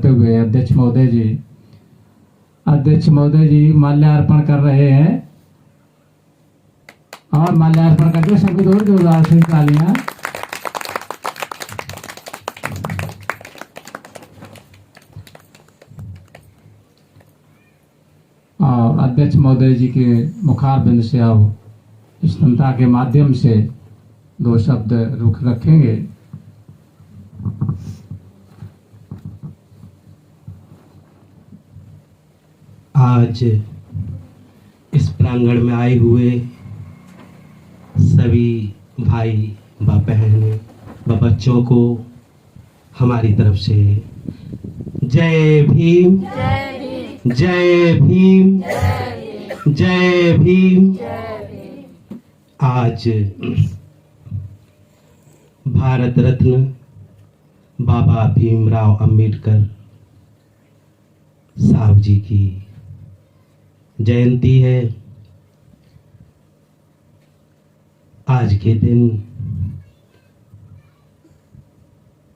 हुए अध्यक्ष महोदय जी माल्यार्पण कर रहे हैं और माल्यार्पण करके सभी जोरदार से तालियां। और अध्यक्ष महोदय जी के मुखारबिंद से अब स्तंभता के माध्यम से 2 शब्द रुख रखेंगे। आज इस प्रांगण में आए हुए सभी भाई व बहन व बच्चों को हमारी तरफ से जय भीम, जय भीम, जय भीम। आज भारत रत्न बाबा भीमराव अंबेडकर साहब जी की जयंती है। आज के दिन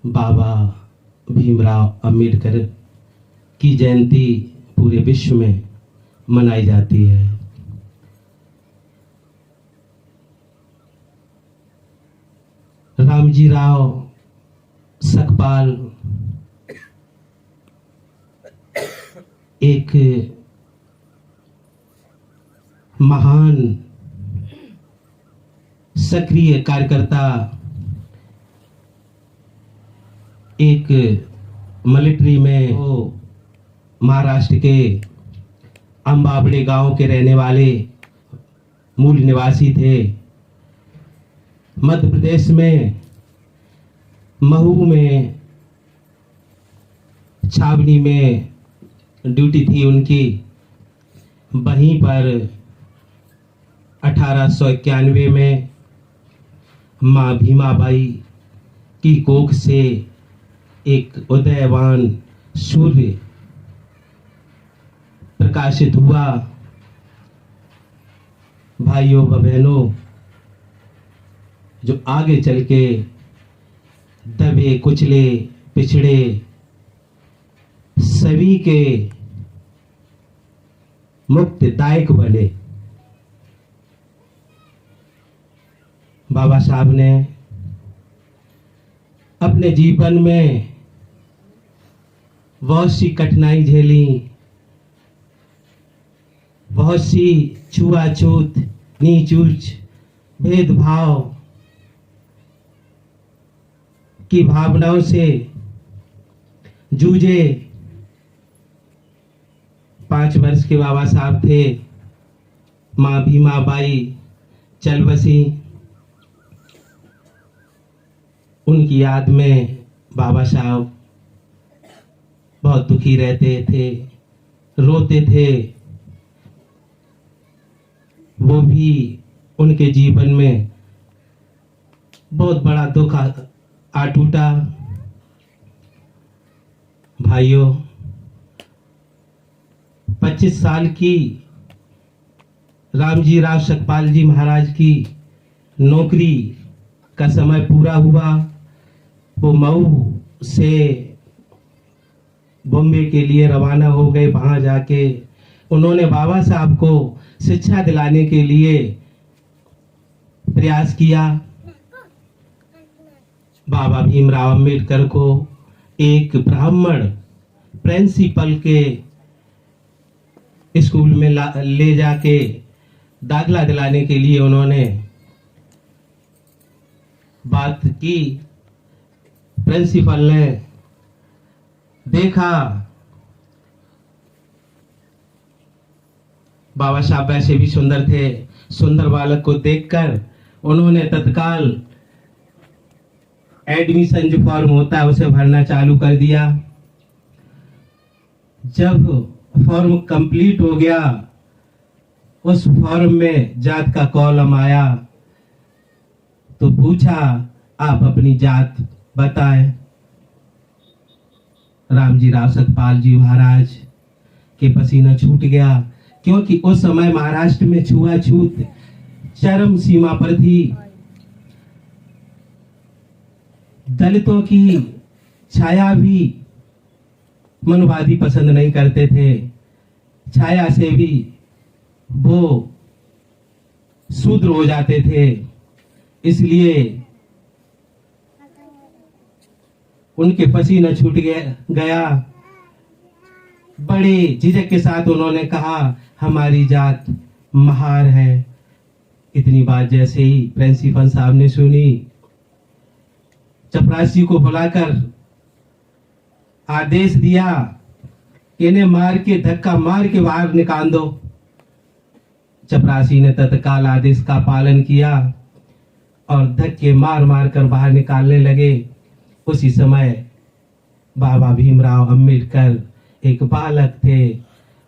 बाबा भीमराव अंबेडकर की जयंती पूरे विश्व में मनाई जाती है। रामजी राव सकपाल एक महान सक्रिय कार्यकर्ता, एक मिलिट्री में वो महाराष्ट्र के अंबाबड़े गांव के रहने वाले मूल निवासी थे। मध्य प्रदेश में महू में छावनी में ड्यूटी थी उनकी। वहीं पर 1891 में माँ भीमाबाई की कोख से एक उदयवान सूर्य प्रकाशित हुआ। भाइयों व बहनों, जो आगे चल के दबे कुचले पिछड़े सभी के मुक्तिदायक बने। बाबा साहब ने अपने जीवन में बहुत सी कठिनाई झेली, बहुत सी छुआछूत, नीच ऊंच, भेदभाव की भावनाओं से जूझे। 5 वर्ष के बाबा साहब थे। माँ भीमाबाई चल बसी। उनकी याद में बाबा साहब बहुत दुखी रहते थे, रोते थे। वो भी उनके जीवन में बहुत बड़ा दुख आ टूटा। भाइयों, 25 साल की रामजी राव सकपाल जी महाराज की नौकरी का समय पूरा हुआ। वो मऊ से बॉम्बे के लिए रवाना हो गए। वहां जाके उन्होंने बाबा साहब को शिक्षा दिलाने के लिए प्रयास किया। बाबा भीमराव अंबेडकर को एक ब्राह्मण प्रिंसिपल के स्कूल में ले जाके दाखला दिलाने के लिए उन्होंने बात की। प्रिंसिपल ने देखा बाबा साहब वैसे भी सुंदर थे। सुंदर बालक को देखकर उन्होंने तत्काल एडमिशन जो फॉर्म होता है उसे भरना चालू कर दिया। जब फॉर्म कंप्लीट हो गया, उस फॉर्म में जात का कॉलम आया तो पूछा, आप अपनी जात बताएं। रामजी राव सकपाल जी महाराज के पसीना छूट गया, क्योंकि उस समय महाराष्ट्र में छुआछूत चरम सीमा पर थी। दलितों की छाया भी मनुवादी पसंद नहीं करते थे, छाया से भी वो शूद्र हो जाते थे। इसलिए उनके पसीना छूट गया। बड़े झिझक के साथ उन्होंने कहा, हमारी जात महार है। इतनी बात जैसे ही प्रिंसिपल साहब ने सुनी, चपरासी को बुलाकर आदेश दिया कि इन्हें मार के, धक्का मार के बाहर निकाल दो। चपरासी ने तत्काल आदेश का पालन किया और धक्के मार मार कर बाहर निकालने लगे। उसी समय बाबा भीमराव अंबेडकर एक बालक थे।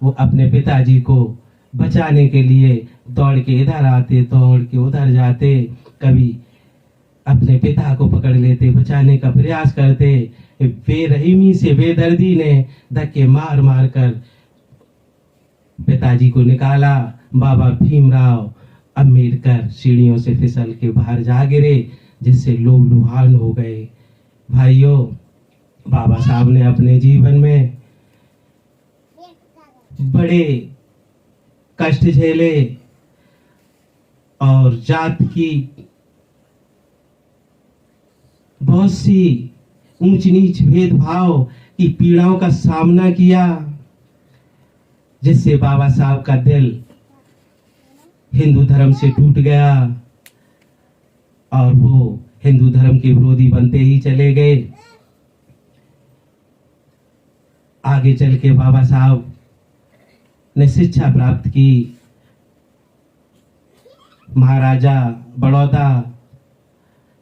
वो अपने पिताजी को बचाने के लिए दौड़ के इधर आते, दौड़ के उधर जाते, कभी अपने पिता को पकड़ लेते, बचाने का प्रयास करते। बेरहमी से बेदर्दी ने धक्के मार मार कर पिताजी को निकाला। बाबा भीमराव अंबेडकर सीढ़ियों से फिसल के बाहर जा गिरे, जिससे लोग लुहान हो गए। भाइयों, बाबा साहब ने अपने जीवन में बड़े कष्ट झेले और जात की बहुत सी ऊंच नीच भेदभाव की पीड़ाओं का सामना किया, जिससे बाबा साहब का दिल हिंदू धर्म से टूट गया और वो हिंदू धर्म के विरोधी बनते ही चले गए। आगे चल के बाबा साहब ने शिक्षा प्राप्त की। महाराजा बड़ौदा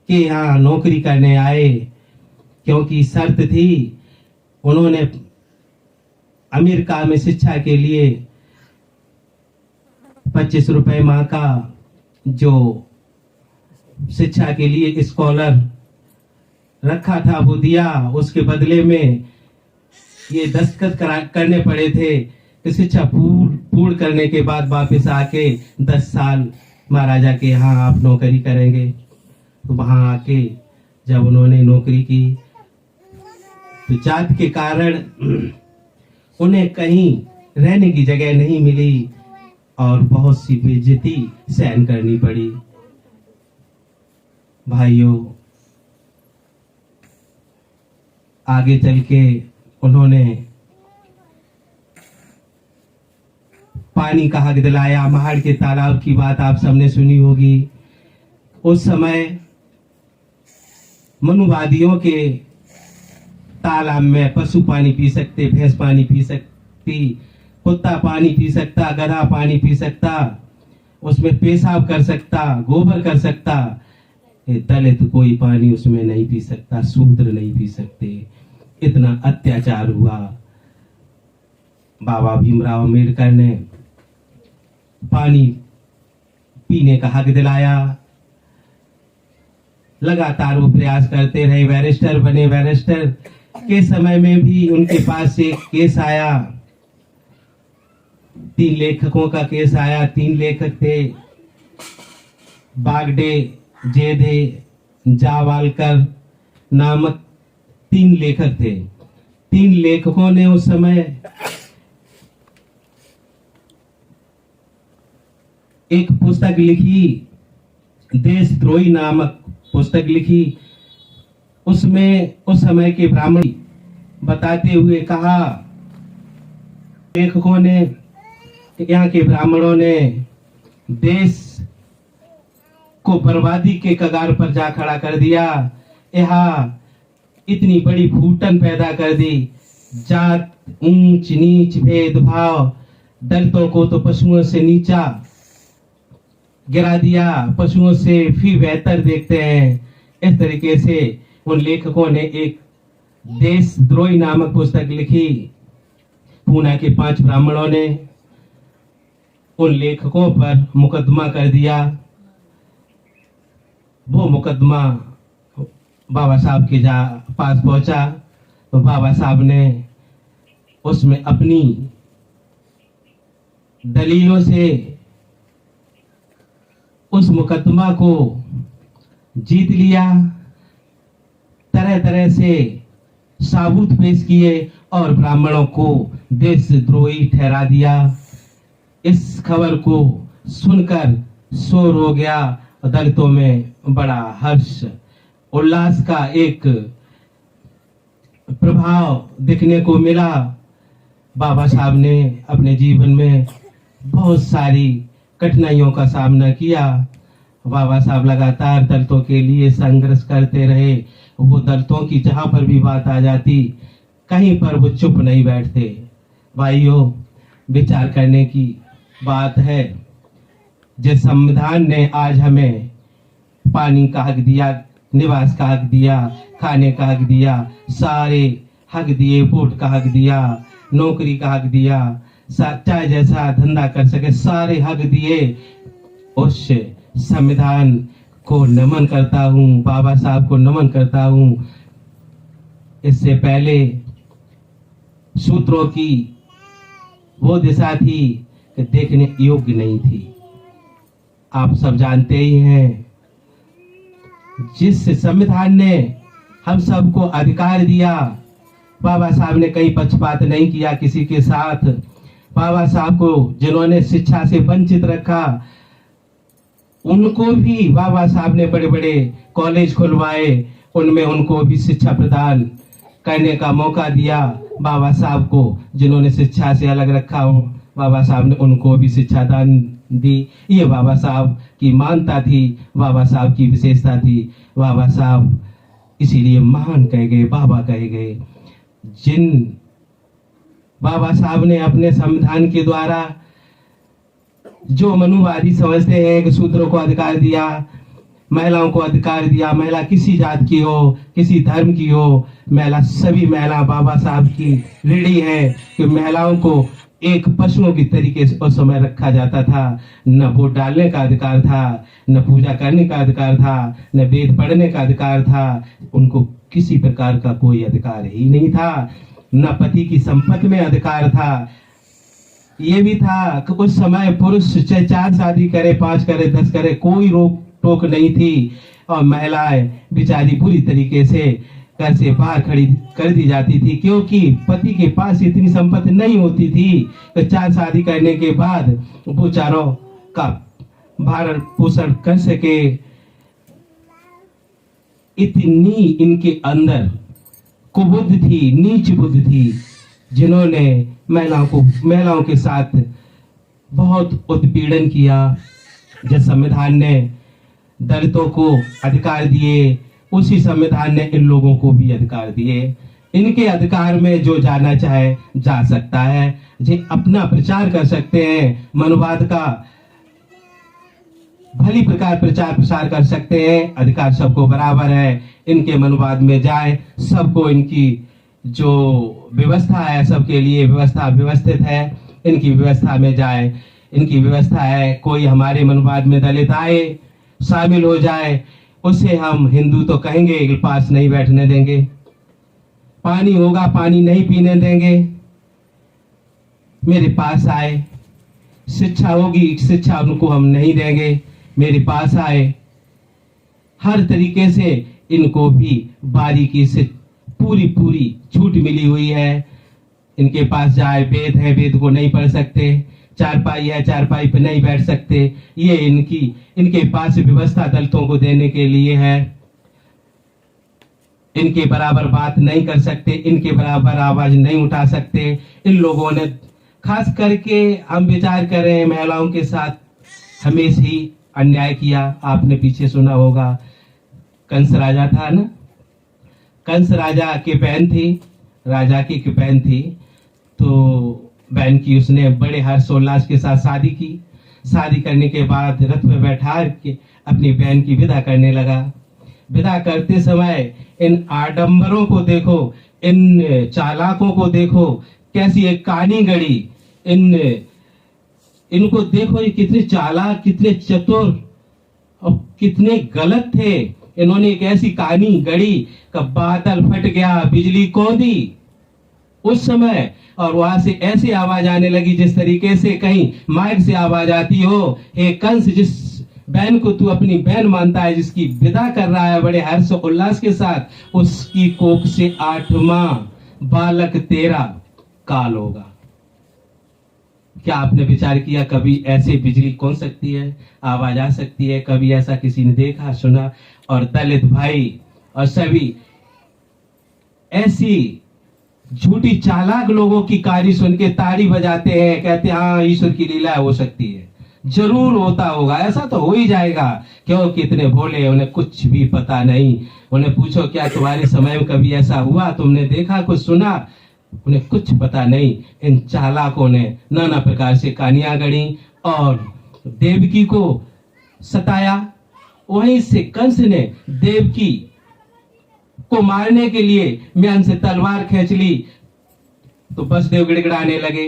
के यहाँ नौकरी करने आए, क्योंकि शर्त थी, उन्होंने अमेरिका में शिक्षा के लिए 25 रुपए माह का जो शिक्षा के लिए स्कॉलर रखा था वो दिया। उसके बदले में ये दस्तखत करने पड़े थे कि शिक्षा पूर्ण करने के बाद वापस आके 10 साल महाराजा के यहाँ आप नौकरी करेंगे। तो वहां आके जब उन्होंने नौकरी की तो जात के कारण उन्हें कहीं रहने की जगह नहीं मिली और बहुत सी बेइज्जती सहन करनी पड़ी। भाइयों, आगे चल के उन्होंने पानी का हक दिलाया। महाड़ के तालाब की बात आप सबने सुनी होगी। उस समय मनुवादियों के तालाब में पशु पानी पी सकते, भैंस पानी पी सकती, कुत्ता पानी पी सकता, गधा पानी पी सकता, उसमें पेशाब कर सकता, गोबर कर सकता। दलित कोई पानी उसमें नहीं पी सकता, शूद्र नहीं पी सकते। इतना अत्याचार हुआ। बाबा भीमराव अंबेडकर ने पानी पीने का हक दिलाया। लगातार वो प्रयास करते रहे, बैरिस्टर बने। बैरिस्टर के समय में भी उनके पास एक केस आया, 3 लेखकों का केस आया। 3 लेखक थे, बागडे, जेधे, जावालकर नामक 3 लेखक थे। 3 लेखकों ने उस समय एक पुस्तक लिखी, देशद्रोही नामक पुस्तक लिखी। उसमें उस समय के ब्राह्मण बताते हुए कहा, लेखकों ने, यहाँ के ब्राह्मणों ने देश को बर्बादी के कगार पर जा खड़ा कर दिया। यहाँ इतनी बड़ी फूटन पैदा कर दी। जात, ऊंच नीच, भेदभाव, दलितों को तो पशुओं से नीचा गिरा दिया, पशुओं से भी बेहतर देखते हैं। इस तरीके से उन लेखकों ने एक देशद्रोही नामक पुस्तक लिखी। पूना के 5 ब्राह्मणों ने उन लेखकों पर मुकदमा कर दिया। वो मुकदमा बाबा साहब के पास पहुंचा तो बाबा साहब ने उसमें अपनी दलीलों से उस मुकदमा को जीत लिया। तरह तरह से सबूत पेश किए और ब्राह्मणों को देशद्रोही ठहरा दिया। इस खबर को सुनकर शोर हो गया। दलितों में बड़ा हर्ष उल्लास का एक प्रभाव दिखने को मिला। बाबा साहब ने अपने जीवन में बहुत सारी कठिनाइयों का सामना किया। बाबा साहब लगातार दलितों के लिए संघर्ष करते रहे। वो दलितों की जहां पर भी बात आ जाती, कहीं पर वो चुप नहीं बैठते। भाइयों, विचार करने की बात है। जिस संविधान ने आज हमें पानी का हक दिया, निवास का हक दिया, खाने का हक दिया, सारे हक दिए, वोट का हक दिया, नौकरी का हक दिया, चाहे जैसा धंधा कर सके, सारे हक दिए। उस संविधान को नमन करता हूँ, बाबा साहब को नमन करता हूँ। इससे पहले सूत्रों की वो दिशा थी कि देखने योग्य नहीं थी। आप सब जानते ही हैं, जिस संविधान ने हम सबको अधिकार दिया, बाबा साहब ने कहीं पक्षपात नहीं किया किसी के साथ। बाबा साहब को जिन्होंने शिक्षा से वंचित रखा, उनको भी बाबा साहब ने बड़े बड़े कॉलेज खुलवाए, उनमें उनको भी शिक्षा प्रदान करने का मौका दिया। बाबा साहब को जिन्होंने शिक्षा से अलग रखा, बाबा साहब ने उनको भी शिक्षा दान दी। ये बाबा साहब की मानता थी, बाबा साहब की विशेषता थी। बाबा साहब इसीलिए महान कहे गए, बाबा कहे गए। जिन बाबा साहब ने अपने संविधान के द्वारा जो मनुवादी समझते हैं कि शूद्रों को अधिकार दिया, महिलाओं को अधिकार दिया, महिला किसी जात की हो, किसी धर्म की हो, महिला सभी महिला बाबा साहब की ऋणी है कि महिलाओं को एक पशुओं की तरीके से उस समय रखा जाता था। न वोट डालने का अधिकार था, न पूजा करने का अधिकार था, न वेद पढ़ने का अधिकार था। उनको किसी प्रकार का कोई अधिकार ही नहीं था। न पति की संपत्ति में अधिकार था। ये भी था कि उस समय पुरुष चाहे 4 शादी करे, 5 करे, 10 करे, कोई रोक टोक नहीं थी। और महिलाएं बेचारी पूरी तरीके से घर से बाहर खड़ी कर दी जाती थी, क्योंकि पति के पास इतनी संपत्ति नहीं होती थी कि 4 शादी करने के बाद वो चारों का भरण पोषण कर सके। इतनी इनके अंदर कुबुद्ध थी, नीच बुद्धि थी, जिन्होंने महिलाओं के साथ बहुत उत्पीड़न किया। जिस संविधान ने दलितों को अधिकार दिए, उसी संविधान ने इन लोगों को भी अधिकार दिए। इनके अधिकार में जो जाना चाहे जा सकता है, जो अपना प्रचार कर सकते हैं, मनुवाद का भली प्रकार प्रचार प्रसार कर सकते हैं। अधिकार सबको बराबर है। इनके मनुवाद में जाए, सबको इनकी जो व्यवस्था है, सबके लिए व्यवस्था व्यवस्थित है। इनकी व्यवस्था में जाए, इनकी व्यवस्था है। कोई हमारे मनुवाद में दलित आए, शामिल हो जाए, उसे हम हिंदू तो कहेंगे, पास नहीं बैठने देंगे। पानी होगा, पानी नहीं पीने देंगे। मेरे पास आए, शिक्षा होगी, शिक्षा उनको हम नहीं देंगे। मेरे पास आए, हर तरीके से इनको भी बारीकी से पूरी छूट मिली हुई है। इनके पास जाए, वेद है, वेद को नहीं पढ़ सकते। चारपाई है, चारपाई पे नहीं बैठ सकते। ये इनके पास व्यवस्था दलितों को देने के लिए है। इनके बराबर बात नहीं कर सकते, इनके बराबर आवाज नहीं उठा सकते। इन लोगों ने खास करके हम विचार करें, महिलाओं के साथ हमेशा ही अन्याय किया। आपने पीछे सुना होगा, कंस राजा था ना, कंस राजा की बहन थी, राजा की बहन थी, तो बहन की उसने बड़े हर्षोल्लास के साथ शादी की। शादी करने के बाद रथ में बैठा के अपनी बहन की विदा करने लगा। विदा करते समय इन आडंबरों को देखो, इन चालाकों को देखो, कैसी एक कहानी गढ़ी। इनको देखो, ये कितने चालाक, कितने चतुर और कितने गलत थे। इन्होंने एक ऐसी कहानी गढ़ी कि बादल फट गया, बिजली कौंधी उस समय, और वहां से ऐसी आवाज आने लगी जिस तरीके से कहीं माइक से आवाज आती हो। हे कंस, जिस बहन को तू अपनी बहन मानता है, जिसकी विदा कर रहा है बड़े हर्ष उल्लास के साथ, उसकी कोख से 8वां बालक तेरा काल होगा। क्या आपने विचार किया कभी ऐसे बिजली कौन सकती है, आवाज आ सकती है? कभी ऐसा किसी ने देखा सुना? और दलित भाई और सभी ऐसी झूठी चालाक लोगों की कहानी सुन के ताड़ी बजाते हैं, कहते हैं हाँ ईश्वर की लीला हो सकती है। जरूर होता होगा, ऐसा तो हो ही जाएगा। क्यों? कितने भोले, उन्हें कुछ भी पता नहीं। उन्हें पूछो क्या तुम्हारे समय में कभी ऐसा हुआ, तुमने देखा, कुछ सुना? उन्हें कुछ पता नहीं। इन चालाकों ने नाना प्रकार से कहानियां गढ़ी और देवकी को सताया। वहीं से कंस ने देवकी को मारने के लिए म्यान से तलवार खींच ली, तो वसुदेव गिड़गिड़ाने लगे,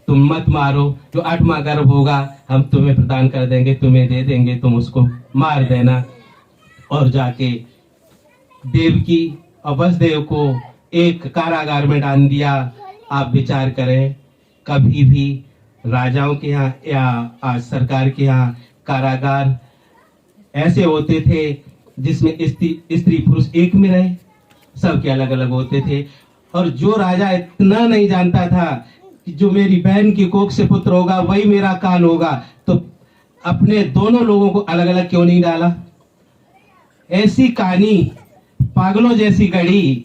तुम मत मारो, जो 8वां गर्भ होगा हम तुम्हें प्रदान कर देंगे, तुम्हें दे देंगे, तुम उसको मार देना। और जाके देवकी और वसुदेव को एक कारागार में डाल दिया। आप विचार करें, कभी भी राजाओं के यहाँ या आज सरकार के यहाँ कारागार ऐसे होते थे जिसमें स्त्री पुरुष एक में रहे? सबके अलग अलग होते थे। और जो राजा इतना नहीं जानता था कि जो मेरी बहन की कोख से पुत्र होगा वही मेरा काल होगा, तो अपने दोनों लोगों को अलग अलग क्यों नहीं डाला? ऐसी कहानी पागलों जैसी गढ़ी,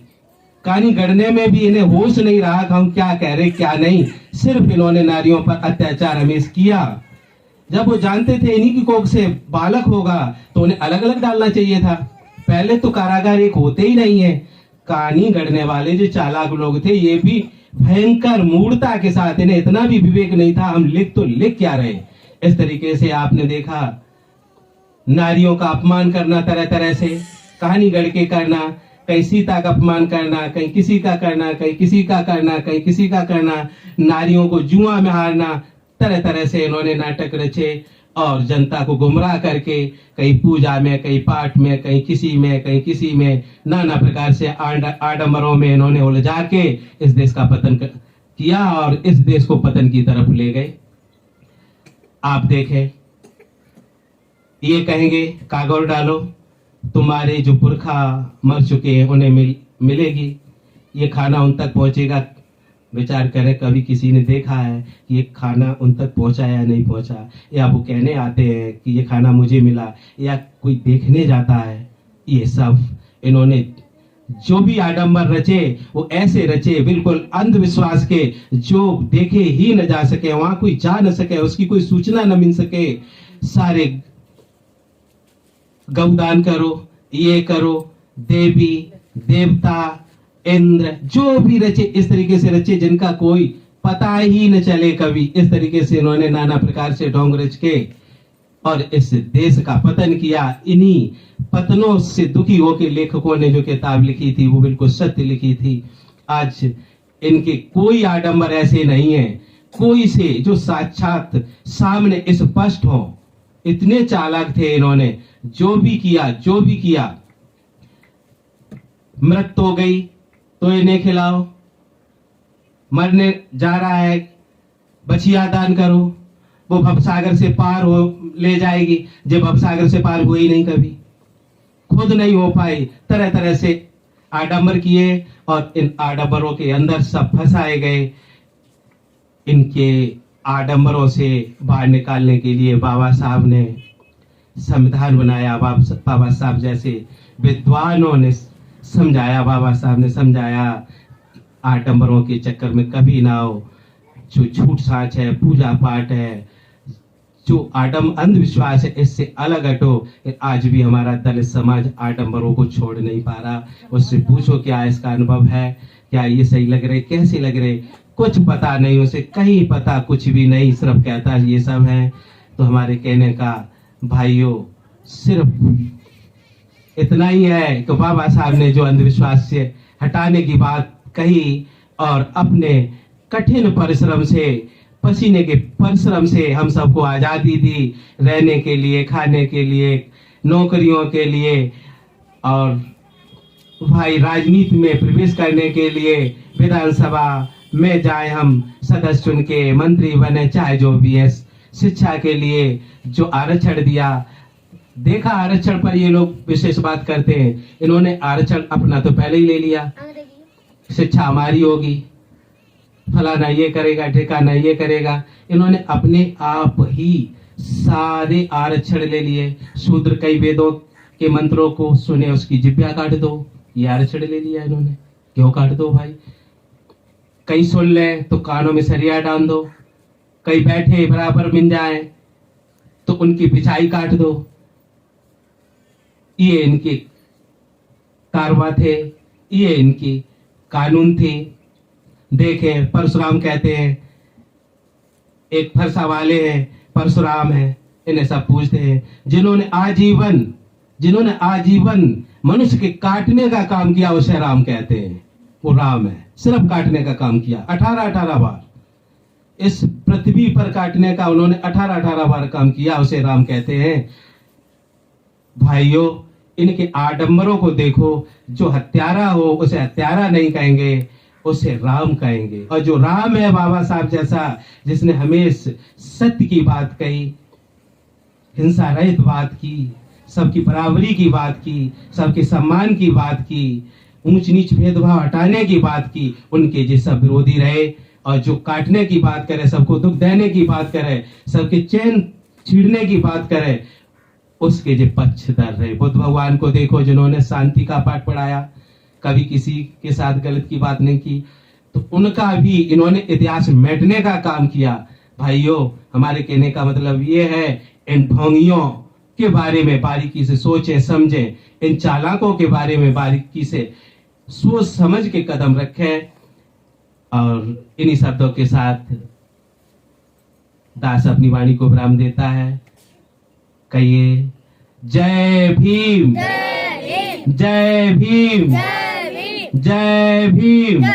कहानी गढ़ने में भी इन्हें होश नहीं रहा कि हम क्या कह रहे क्या नहीं। सिर्फ इन्होंने नारियों पर अत्याचार हमेशा किया। जब वो जानते थे इन्हीं की कोख से बालक होगा तो उन्हें अलग अलग डालना चाहिए था। पहले तो कारागार एक होते ही नहीं है। कहानी गढ़ने वाले जो चालाक लोग थे, ये भी भयंकर मूर्खता के साथ, इन्हें इतना भी विवेक नहीं था हम लिख तो लिख क्या रहे। इस तरीके से आपने देखा नारियों का अपमान करना, तरह तरह से कहानी गढ़ के करना, कहीं सीता का अपमान करना, कहीं किसी का करना, कहीं किसी का करना, कहीं किसी का करना, नारियों को जुआ में हारना, तरह तरह से इन्होंने नाटक रचे और जनता को गुमराह करके कहीं पूजा में, कहीं पाठ में, कहीं किसी में, कहीं किसी में, नाना प्रकार से आडंबरों में इन्होंने उलझा के इस देश का पतन किया और इस देश को पतन की तरफ ले गए। आप देखें, ये कहेंगे कागज डालो, तुम्हारे जो पुरखा मर चुके हैं उन्हें मिलेगी, ये खाना उन तक पहुंचेगा। विचार करें, कभी किसी ने देखा है कि ये खाना उन तक पहुंचा या नहीं पहुंचा? या वो कहने आते हैं कि ये खाना मुझे मिला, या कोई देखने जाता है? ये सब इन्होंने जो भी आडंबर रचे वो ऐसे रचे बिल्कुल अंधविश्वास के, जो देखे ही न जा सके, वहां कोई जा न सके, उसकी कोई सूचना न मिल सके। सारे गौदान करो, ये करो, देवी देवता इंद्र जो भी रचे इस तरीके से रचे जिनका कोई पता ही न चले कभी। इस तरीके से इन्होंने नाना प्रकार से ढोंग रच के और इस देश का पतन किया। इन्हीं पतनों से दुखी होकर लेखकों ने जो किताब लिखी थी वो बिल्कुल सत्य लिखी थी। आज इनके कोई आडंबर ऐसे नहीं है, कोई से जो साक्षात सामने स्पष्ट हो। इतने चालाक थे इन्होंने, जो भी किया। मृत्यु हो गई तो इन्हें खिलाओ, मरने जा रहा है बछिया दान करो, वो भवसागर से पार हो ले जाएगी। जब भवसागर से पार हुई नहीं, कभी खुद नहीं हो पाई, तरह तरह से आडंबर किए और इन आडंबरों के अंदर सब फंसाए गए। इनके आडंबरों से बाहर निकालने के लिए बाबा साहब ने संविधान बनाया। बाबा साहब जैसे विद्वानों ने समझाया, बाबा साहब ने समझाया, आडंबरों के चक्कर में कभी ना हो। जो झूठ साच है, पूजा पाठ है, जो अंधविश्वास है, इससे अलग हटो। आज भी हमारा दलित समाज आडंबरों को छोड़ नहीं पा रहा। उससे पूछो क्या इसका अनुभव है, क्या ये सही लग रहे, कैसे लग रहे? कुछ पता नहीं, उसे कहीं पता कुछ भी नहीं, सिर्फ कहता ये सब है। तो हमारे कहने का भाइयों सिर्फ इतना ही है कि बाबा साहब ने जो अंधविश्वास से हटाने की बात कही और अपने कठिन परिश्रम से, पसीने के परिश्रम से हम सबको आजादी दी, रहने के लिए, खाने के लिए, नौकरियों के लिए, और भाई राजनीति में प्रवेश करने के लिए, विधानसभा में जाए हम सदस्य चुन के, मंत्री बने, चाहे जो भी है, शिक्षा के लिए जो आरक्षण दिया। देखा आरक्षण पर ये लोग विशेष बात करते हैं, इन्होंने आरक्षण अपना तो पहले ही ले लिया, शिक्षा हमारी होगी, फलाना ये करेगा, ठिकाना ये करेगा। इन्होंने अपने आप ही सारे आरक्षण ले लिए। शूद्र कई वेदों के मंत्रों को सुने, उसकी जिब्या काट दो, ये आरक्षण ले लिया इन्होंने। क्यों काट दो भाई? कहीं सुन ले तो कानों में सरिया डाल दो, कहीं बैठे बराबर मिल जाए तो उनकी पिछाई काट दो। ये इनके कारवा थे, ये इनकी कानून थी। देखें, परशुराम कहते हैं, एक फरसा वाले हैं, परशुराम है, इन्हें सब पूछते हैं। जिन्होंने आजीवन मनुष्य के काटने का काम किया उसे राम कहते हैं। वो राम है, सिर्फ काटने का काम किया 18 बार। इस पृथ्वी पर काटने का उन्होंने 18 बार काम किया, उसे राम कहते हैं। भाइयों, इनके आडंबरों को देखो। जो हत्यारा हो उसे हत्यारा नहीं कहेंगे, उसे राम कहेंगे। और जो राम है बाबा साहब जैसा, जिसने हमेशा सत्य की बात कही, हिंसा रहित बात की, सबकी बराबरी की बात की, सबके सम्मान की बात की, ऊंच नीच भेदभाव हटाने की बात की, उनके जैसा विरोधी रहे। और जो काटने की बात करे, सबको दुख देने की बात करे, सबके चैन छीड़ने की बात करे, उसके जो पक्षधर रहे। बुद्ध भगवान को देखो, जिन्होंने शांति का पाठ पढ़ाया, कभी किसी के साथ गलत की बात नहीं की, तो उनका भी इन्होंने इतिहास मिटने का काम किया। भाइयों, हमारे कहने का मतलब ये है, इन ढोंगियों के बारे में बारीकी से सोचें समझें, इन चालाकों के बारे में बारीकी से सोच समझ के कदम रखें। और इन्हीं शब्दों के साथ दास अपनी वाणी को विराम देता है। कहिए, जय भीम, जय भीम, जय भीम।